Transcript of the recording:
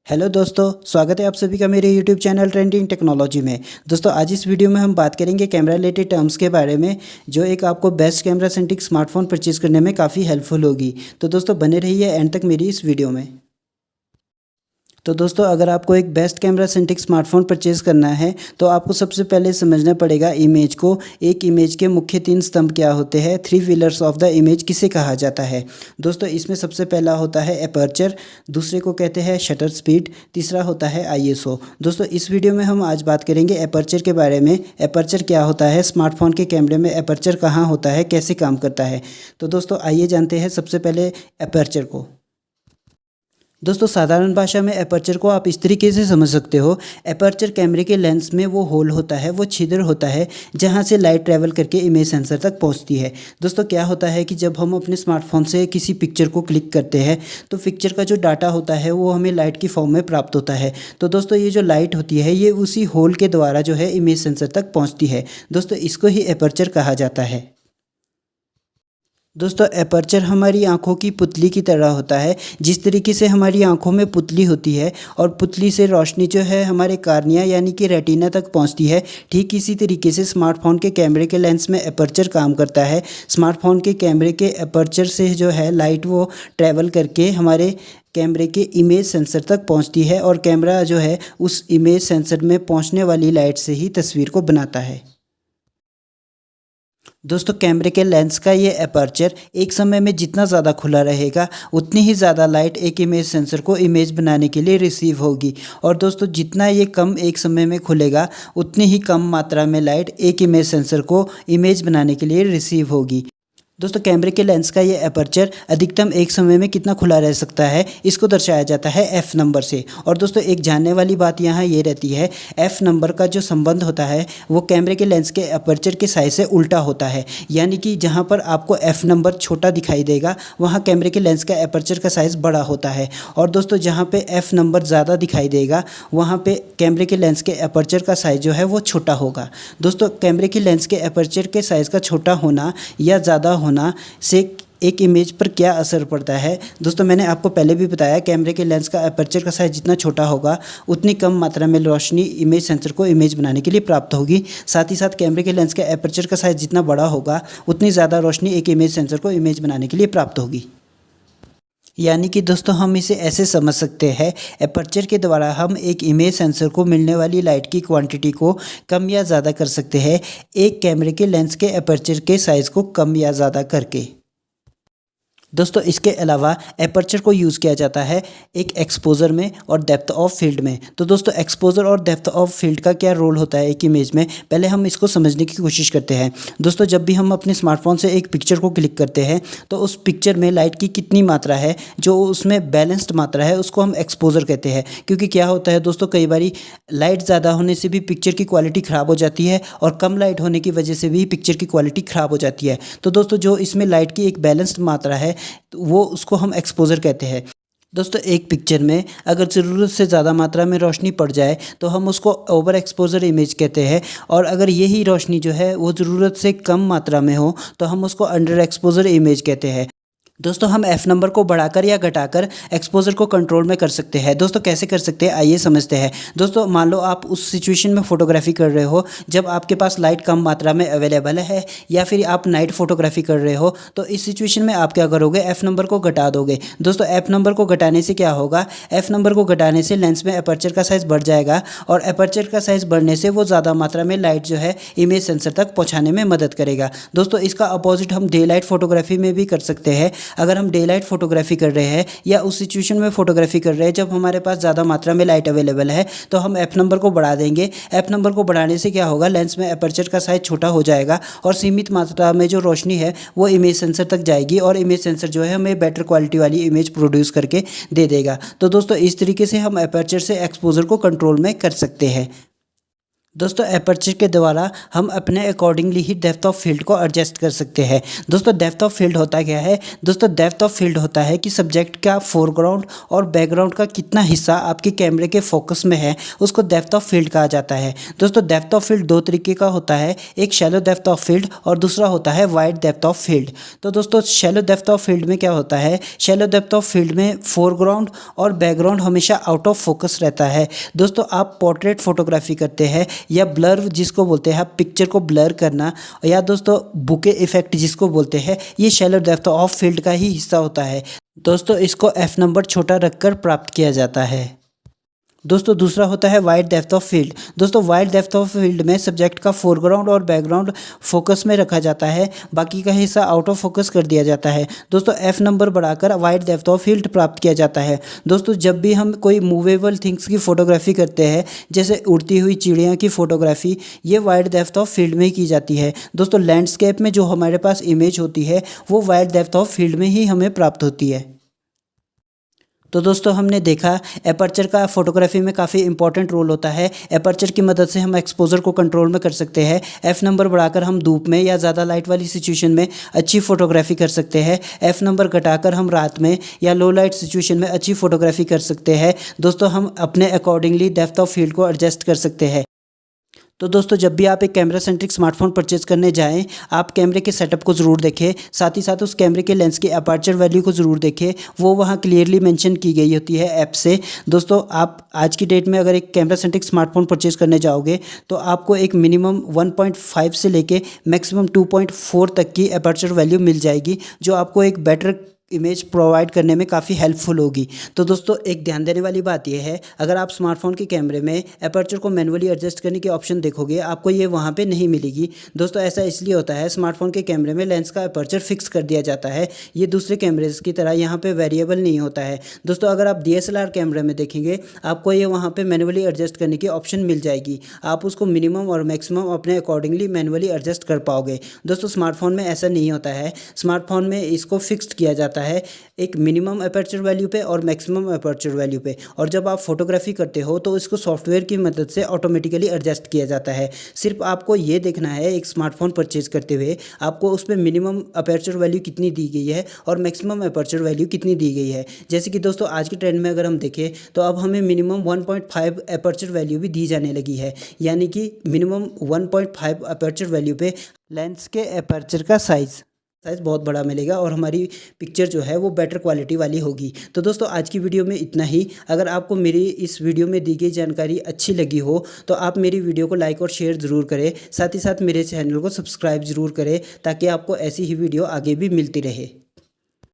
Hello दोस्तों, स्वागत है आप सभी का मेरे यूट्यूब चैनल ट्रेंडिंग टेक्नोलॉजी में। दोस्तों आज इस वीडियो में हम बात करेंगे कैमरा रिलेटेड टर्म्स के बारे में, जो एक आपको best camera centric smartphone purchase करने में काफ़ी हेल्पफुल होगी। तो दोस्तों बने रहिए एंड तक मेरी इस वीडियो में। तो दोस्तों अगर आपको एक best camera centric smartphone purchase करना है तो आपको सबसे पहले समझना पड़ेगा इमेज को। एक इमेज के मुख्य 3 स्तंभ क्या होते हैं, 3 पिलर्स ऑफ द इमेज किसे कहा जाता है। दोस्तों इसमें सबसे पहला होता है एपर्चर, दूसरे को कहते हैं शटर स्पीड, तीसरा होता है आईएसओ। दोस्तों इस वीडियो में हम आज बात करेंगे एपर्चर के बारे में। एपर्चर क्या होता है, स्मार्टफोन के कैमरे में एपर्चर कहाँ होता है, कैसे काम करता है। तो दोस्तों आइए जानते हैं सबसे पहले एपर्चर को। दोस्तों साधारण भाषा में एपर्चर को आप इस तरीके से समझ सकते हो। एपर्चर कैमरे के लेंस में वो होल होता है, वो छिद्र होता है जहाँ से लाइट ट्रैवल करके इमेज सेंसर तक पहुँचती है। दोस्तों क्या होता है कि जब हम अपने स्मार्टफोन से किसी पिक्चर को क्लिक करते हैं तो पिक्चर का जो डाटा होता है वो हमें लाइट की फॉर्म में प्राप्त होता है। तो दोस्तों ये जो लाइट होती है ये उसी होल के द्वारा जो है इमेज सेंसर तक पहुँचती है। दोस्तों इसको ही एपर्चर कहा जाता है। दोस्तों एपर्चर हमारी आंखों की पुतली की तरह होता है। जिस तरीके से हमारी आंखों में पुतली होती है और पुतली से रोशनी जो है हमारे कार्निया यानी कि रेटिना तक पहुंचती है, ठीक इसी तरीके से स्मार्टफोन के कैमरे के लेंस में एपर्चर काम करता है। स्मार्टफोन के कैमरे के एपर्चर से जो है लाइट वो ट्रैवल करके हमारे कैमरे के इमेज सेंसर तक पहुंचती है और कैमरा जो है उस इमेज सेंसर में पहुंचने वाली लाइट से ही तस्वीर को बनाता है। दोस्तों कैमरे के लेंस का ये एपर्चर एक समय में जितना ज़्यादा खुला रहेगा उतनी ही ज़्यादा लाइट एक इमेज सेंसर को इमेज बनाने के लिए रिसीव होगी। और दोस्तों जितना ये कम एक समय में खुलेगा उतनी ही कम मात्रा में लाइट एक इमेज सेंसर को इमेज बनाने के लिए रिसीव होगी। दोस्तों कैमरे के लेंस का ये एपर्चर अधिकतम एक समय में कितना खुला रह सकता है, इसको दर्शाया जाता है एफ़ नंबर से। और दोस्तों एक जानने वाली बात यहाँ ये रहती है, एफ़ नंबर का जो संबंध होता है वो कैमरे के लेंस के एपर्चर के साइज से उल्टा होता है। यानी कि जहाँ पर आपको एफ़ नंबर छोटा दिखाई देगा वहाँ कैमरे के लेंस का एपर्चर का साइज़ बड़ा होता है। और दोस्तों जहाँ पर एफ़ नंबर ज़्यादा दिखाई देगा वहाँ पर कैमरे के लेंस के एपर्चर का साइज़ जो है वो छोटा होगा। दोस्तों कैमरे के लेंस के एपर्चर के साइज़ का छोटा होना या ज़्यादा होना से एक इमेज पर क्या असर पड़ता है। दोस्तों मैंने आपको पहले भी बताया कैमरे के लेंस का एपर्चर का साइज जितना छोटा होगा उतनी कम मात्रा में रोशनी इमेज सेंसर को इमेज बनाने के लिए प्राप्त होगी। साथ ही साथ कैमरे के लेंस का एपर्चर का साइज जितना बड़ा होगा उतनी ज़्यादा रोशनी एक इमेज सेंसर को इमेज बनाने के लिए प्राप्त होगी। यानी कि दोस्तों हम इसे ऐसे समझ सकते हैं, एपर्चर के द्वारा हम एक इमेज सेंसर को मिलने वाली लाइट की क्वांटिटी को कम या ज़्यादा कर सकते हैं, एक कैमरे के लेंस के एपर्चर के साइज़ को कम या ज़्यादा करके। दोस्तों इसके अलावा एपर्चर को यूज़ किया जाता है एक एक्सपोजर में और डेप्थ ऑफ फील्ड में। तो दोस्तों एक्सपोजर और डेप्थ ऑफ फील्ड का क्या रोल होता है एक इमेज में, पहले हम इसको समझने की कोशिश करते हैं। दोस्तों जब भी हम अपने स्मार्टफोन से एक पिक्चर को क्लिक करते हैं तो उस पिक्चर में लाइट की कितनी मात्रा है, जो उसमें बैलेंस्ड मात्रा है, उसको हम एक्सपोजर कहते हैं। क्योंकि क्या होता है दोस्तों, कई बारी लाइट ज़्यादा होने से भी पिक्चर की क्वालिटी ख़राब हो जाती है और कम लाइट होने की वजह से भी पिक्चर की क्वालिटी ख़राब हो जाती है। तो दोस्तों जो इसमें लाइट की एक बैलेंस्ड मात्रा है तो वो उसको हम एक्सपोजर कहते हैं। दोस्तों एक पिक्चर में अगर ज़रूरत से ज़्यादा मात्रा में रोशनी पड़ जाए तो हम उसको ओवर एक्सपोजर इमेज कहते हैं, और अगर यही रोशनी जो है वो ज़रूरत से कम मात्रा में हो तो हम उसको अंडर एक्सपोजर इमेज कहते हैं। दोस्तों हम एफ़ नंबर को बढ़ाकर या घटाकर एक्सपोजर को कंट्रोल में कर सकते हैं। दोस्तों कैसे कर सकते हैं आइए समझते हैं। दोस्तों मान लो आप उस सिचुएशन में फ़ोटोग्राफी कर रहे हो जब आपके पास लाइट कम मात्रा में अवेलेबल है, या फिर आप नाइट फ़ोटोग्राफी कर रहे हो, तो इस सिचुएशन में आप क्या करोगे, एफ़ नंबर को घटा दोगे। दोस्तों एफ़ नंबर को घटाने से क्या होगा, एफ़ नंबर को घटाने से लेंस में एपर्चर का साइज़ बढ़ जाएगा और एपर्चर का साइज़ बढ़ने से वो ज़्यादा मात्रा में लाइट जो है इमेज सेंसर तक पहुँचाने में मदद करेगा। दोस्तों इसका अपोजिट हम डे लाइट फ़ोटोग्राफी में भी कर सकते हैं। अगर हम डे लाइट फोटोग्राफी कर रहे हैं या उस सिचुएशन में फोटोग्राफी कर रहे हैं जब हमारे पास ज़्यादा मात्रा में लाइट अवेलेबल है, तो हम एफ़ नंबर को बढ़ा देंगे। एफ़ नंबर को बढ़ाने से क्या होगा, लेंस में एपर्चर का साइज छोटा हो जाएगा और सीमित मात्रा में जो रोशनी है वो इमेज सेंसर तक जाएगी और इमेज सेंसर जो है हमें बेटर क्वालिटी वाली इमेज प्रोड्यूस करके दे देगा। तो दोस्तों इस तरीके से हम एपर्चर से एक्सपोजर को कंट्रोल में कर सकते हैं। दोस्तों एपर्चर के द्वारा हम अपने accordingly he depth of field को एडजस्ट कर सकते हैं। दोस्तों डेप्थ ऑफ फील्ड होता क्या है? दोस्तों डेप्थ ऑफ फील्ड होता है कि सब्जेक्ट का फोरग्राउंड और बैकग्राउंड का कितना हिस्सा आपके कैमरे के फोकस में है, उसको डेप्थ ऑफ फील्ड कहा जाता है। दोस्तों डेप्थ ऑफ फील्ड दो तरीके का होता है, एक शैलो डेप्थ ऑफ फील्ड और दूसरा होता है वाइड डेप्थ ऑफ फील्ड। तो दोस्तों शैलो डेप्थ ऑफ फील्ड में क्या होता है? शैलो डेप्थ ऑफ फील्ड में फोरग्राउंड और बैकग्राउंड हमेशा आउट ऑफ फोकस रहता है। दोस्तों आप पोर्ट्रेट फोटोग्राफी करते हैं या ब्लर जिसको बोलते हैं, आप पिक्चर को ब्लर करना, या दोस्तों बुके इफेक्ट जिसको बोलते हैं, ये शैलो डेप्थ ऑफ फील्ड का ही हिस्सा होता है। दोस्तों इसको एफ नंबर छोटा रखकर प्राप्त किया जाता है। दोस्तों दूसरा होता है वाइड डेप्थ ऑफ फील्ड। दोस्तों वाइड डेप्थ ऑफ फील्ड में सब्जेक्ट का फोरग्राउंड और बैकग्राउंड फोकस में रखा जाता है, बाकी का हिस्सा आउट ऑफ फोकस कर दिया जाता है। दोस्तों एफ नंबर बढ़ाकर वाइड डेप्थ ऑफ फील्ड प्राप्त किया जाता है। दोस्तों जब भी हम कोई मूवेबल थिंग्स की फोटोग्राफी करते हैं, जैसे उड़ती हुई चिड़िया की फोटोग्राफी, ये वाइड डेप्थ ऑफ फील्ड में ही की जाती है। दोस्तों लैंडस्केप में जो हमारे पास इमेज होती है वो वाइड डेप्थ ऑफ फील्ड में ही हमें प्राप्त होती है। तो दोस्तों हमने देखा एपर्चर का फोटोग्राफी में काफ़ी इंपॉर्टेंट रोल होता है। एपर्चर की मदद से हम एक्सपोजर को कंट्रोल में कर सकते हैं। एफ़ नंबर बढ़ाकर हम धूप में या ज़्यादा लाइट वाली सिचुएशन में अच्छी फोटोग्राफी कर सकते हैं। एफ़ नंबर घटाकर हम रात में या लो लाइट सिचुएशन में अच्छी फोटोग्राफी कर सकते हैं। दोस्तों हम अपने अकॉर्डिंगली डेप्थ ऑफ फील्ड को एडजस्ट कर सकते हैं। तो दोस्तों जब भी आप एक कैमरा सेंट्रिक स्मार्टफोन परचेज करने जाएं, आप कैमरे के सेटअप को ज़रूर देखें, साथ ही साथ उस कैमरे के लेंस की अपर्चर वैल्यू को ज़रूर देखें, वो वहाँ क्लियरली मेंशन की गई होती है ऐप से। दोस्तों आप आज की डेट में अगर एक कैमरा सेंट्रिक स्मार्टफोन परचेज करने जाओगे तो आपको एक मिनिमम 1.5 से लेके मैक्सिमम 2.4 तक की अपर्चर वैल्यू मिल जाएगी, जो आपको एक बेटर इमेज प्रोवाइड करने में काफ़ी हेल्पफुल होगी। तो दोस्तों एक ध्यान देने वाली बात यह है, अगर आप स्मार्टफोन के कैमरे में अपर्चर को मैनुअली एडजस्ट करने की ऑप्शन देखोगे, आपको ये वहाँ पे नहीं मिलेगी। दोस्तों ऐसा इसलिए होता है, स्मार्टफोन के कैमरे में लेंस का अपर्चर फिक्स कर दिया जाता है, ये दूसरे कैमरेज की तरह यहाँ पे वेरिएबल नहीं होता है। दोस्तों अगर आप DSLR कैमरे में देखेंगे, आपको ये वहाँ पर मैनुअली एडजस्ट करने की ऑप्शन मिल जाएगी, आप उसको मिनिमम और मैक्सिमम अपने अकॉर्डिंगली मैनुअली एडजस्ट कर पाओगे। दोस्तों स्मार्टफोन में ऐसा नहीं होता है, स्मार्टफोन में इसको फिक्स्ड किया जाता है एक मिनिमम अपर्चर वैल्यू पे और मैक्सिमम अपर्चर वैल्यू पे, और जब आप फोटोग्राफी करते हो तो इसको सॉफ्टवेयर की मदद से ऑटोमेटिकली एडजस्ट किया जाता है। सिर्फ आपको ये देखना है एक स्मार्टफोन परचेज करते हुए आपको उस पर मिनिमम अपर्चर वैल्यू कितनी दी गई है और मैक्सिमम अपर्चर वैल्यू कितनी दी गई है। जैसे कि दोस्तों आज के ट्रेंड में अगर हम देखें तो अब हमें मिनिमम 1.5 अपर्चर वैल्यू भी दी जाने लगी है, यानी कि मिनिमम 1.5 अपर्चर वैल्यू पे लेंस के अपर्चर का साइज़ बहुत बड़ा मिलेगा और हमारी पिक्चर जो है वो बेटर क्वालिटी वाली होगी। तो दोस्तों आज की वीडियो में इतना ही। अगर आपको मेरी इस वीडियो में दी गई जानकारी अच्छी लगी हो तो आप मेरी वीडियो को लाइक और शेयर ज़रूर करें, साथ ही साथ मेरे चैनल को सब्सक्राइब ज़रूर करें, ताकि आपको ऐसी ही वीडियो आगे भी मिलती रहे।